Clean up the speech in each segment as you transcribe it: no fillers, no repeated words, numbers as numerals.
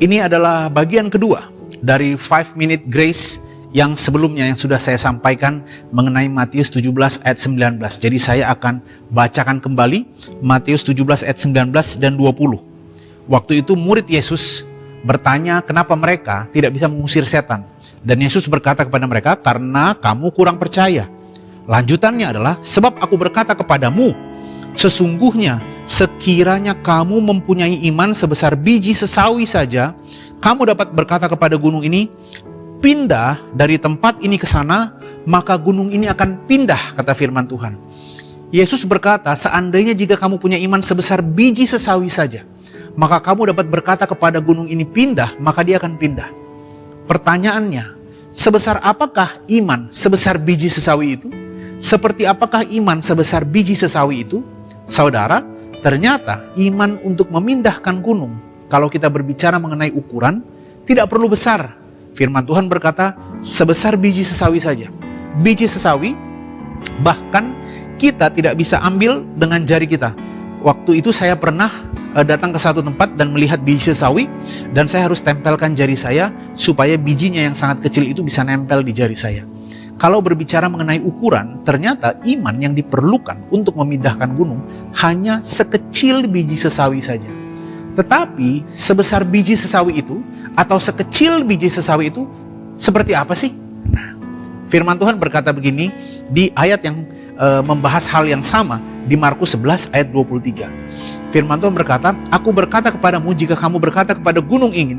Ini adalah bagian kedua dari 5 Minute Grace yang sebelumnya yang sudah saya sampaikan mengenai Matius 17 ayat 19. Jadi saya akan bacakan kembali Matius 17 ayat 19 dan 20. Waktu itu murid Yesus bertanya kenapa mereka tidak bisa mengusir setan. Dan Yesus berkata kepada mereka, karena kamu kurang percaya. Lanjutannya adalah, sebab aku berkata kepadamu, sesungguhnya sekiranya kamu mempunyai iman sebesar biji sesawi saja, kamu dapat berkata kepada gunung ini, pindah dari tempat ini ke sana, maka gunung ini akan pindah, kata firman Tuhan. Yesus berkata, seandainya jika kamu punya iman sebesar biji sesawi saja, maka kamu dapat berkata kepada gunung ini pindah, maka dia akan pindah. Pertanyaannya, sebesar apakah iman sebesar biji sesawi itu? Seperti apakah iman sebesar biji sesawi itu? Saudara, ternyata iman untuk memindahkan gunung, kalau kita berbicara mengenai ukuran, tidak perlu besar. Firman Tuhan berkata, sebesar biji sesawi saja. Biji sesawi, bahkan kita tidak bisa ambil dengan jari kita. Waktu itu saya pernah datang ke satu tempat dan melihat biji sesawi, dan saya harus tempelkan jari saya supaya bijinya yang sangat kecil itu bisa nempel di jari saya. Kalau berbicara mengenai ukuran, ternyata iman yang diperlukan untuk memindahkan gunung hanya sekecil biji sesawi saja. Tetapi sebesar biji sesawi itu atau sekecil biji sesawi itu seperti apa sih? Nah, firman Tuhan berkata begini di ayat yang membahas hal yang sama di Markus 11 ayat 23. Firman Tuhan berkata, aku berkata kepadamu, jika kamu berkata kepada gunung ini,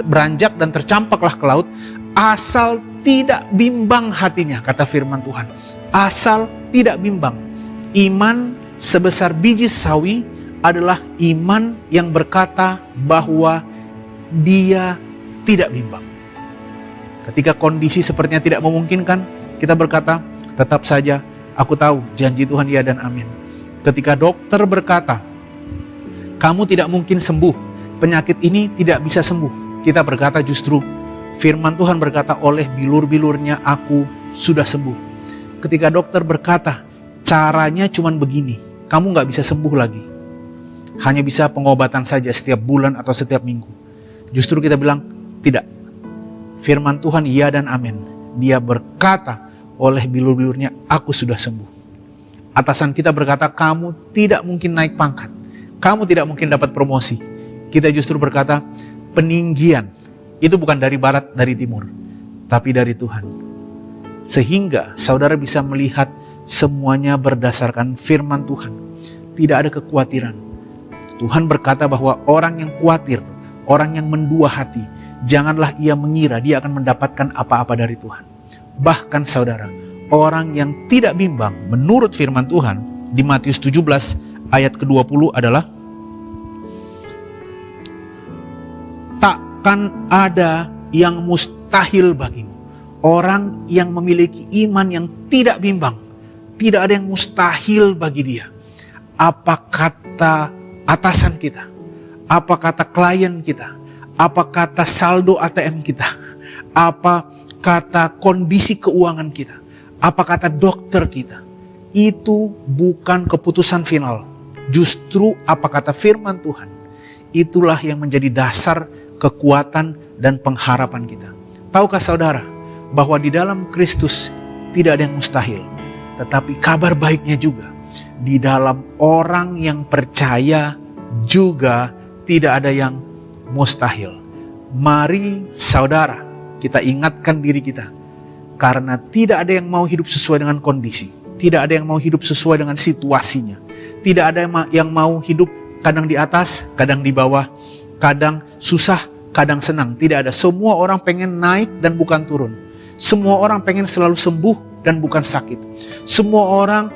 beranjak dan tercampaklah ke laut, asal tidak bimbang hatinya, kata firman Tuhan. Asal tidak bimbang. Iman sebesar biji sesawi adalah iman yang berkata bahwa dia tidak bimbang. Ketika kondisi sepertinya tidak memungkinkan, kita berkata, tetap saja aku tahu janji Tuhan ya dan amin. Ketika dokter berkata, kamu tidak mungkin sembuh, penyakit ini tidak bisa sembuh, kita berkata justru firman Tuhan berkata, oleh bilur-bilurnya aku sudah sembuh. Ketika dokter berkata, caranya cuma begini, kamu gak bisa sembuh lagi, hanya bisa pengobatan saja setiap bulan atau setiap minggu, justru kita bilang, tidak. Firman Tuhan iya dan amin. Dia berkata, oleh bilur-bilurnya aku sudah sembuh. Atasan kita berkata, kamu tidak mungkin naik pangkat, kamu tidak mungkin dapat promosi. Kita justru berkata, peninggian itu bukan dari barat, dari timur, tapi dari Tuhan. Sehingga saudara bisa melihat semuanya berdasarkan firman Tuhan. Tidak ada kekhawatiran. Tuhan berkata bahwa orang yang khawatir, orang yang mendua hati, janganlah ia mengira dia akan mendapatkan apa-apa dari Tuhan. Bahkan saudara, orang yang tidak bimbang menurut firman Tuhan di Matius 17 ayat ke-20 adalah, takkan ada yang mustahil bagimu. Orang yang memiliki iman yang tidak bimbang, tidak ada yang mustahil bagi dia. Apa kata atasan kita? Apa kata klien kita? Apa kata saldo ATM kita? Apa kata kondisi keuangan kita? Apa kata dokter kita? Itu bukan keputusan final. Justru apa kata firman Tuhan, itulah yang menjadi dasar kekuatan dan pengharapan kita. Tahukah saudara bahwa di dalam Kristus tidak ada yang mustahil. Tetapi kabar baiknya juga, di dalam orang yang percaya juga tidak ada yang mustahil. Mari saudara, kita ingatkan diri kita, karena tidak ada yang mau hidup sesuai dengan kondisi, tidak ada yang mau hidup sesuai dengan situasinya, tidak ada yang mau hidup kadang di atas, kadang di bawah, kadang susah, kadang senang. Tidak ada. Semua orang pengen naik dan bukan turun. Semua orang pengen selalu sembuh dan bukan sakit. Semua orang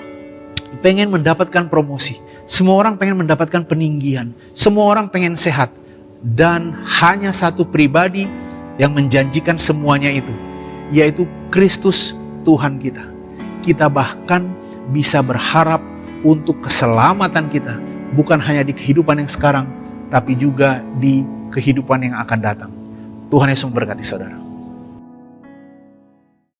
pengen mendapatkan promosi. Semua orang pengen mendapatkan peninggian. Semua orang pengen sehat. Dan hanya satu pribadi yang menjanjikan semuanya itu, yaitu Kristus Tuhan kita. Kita bahkan bisa berharap untuk keselamatan kita, bukan hanya di kehidupan yang sekarang, tapi juga di kehidupan yang akan datang. Tuhan Yesus memberkati saudara.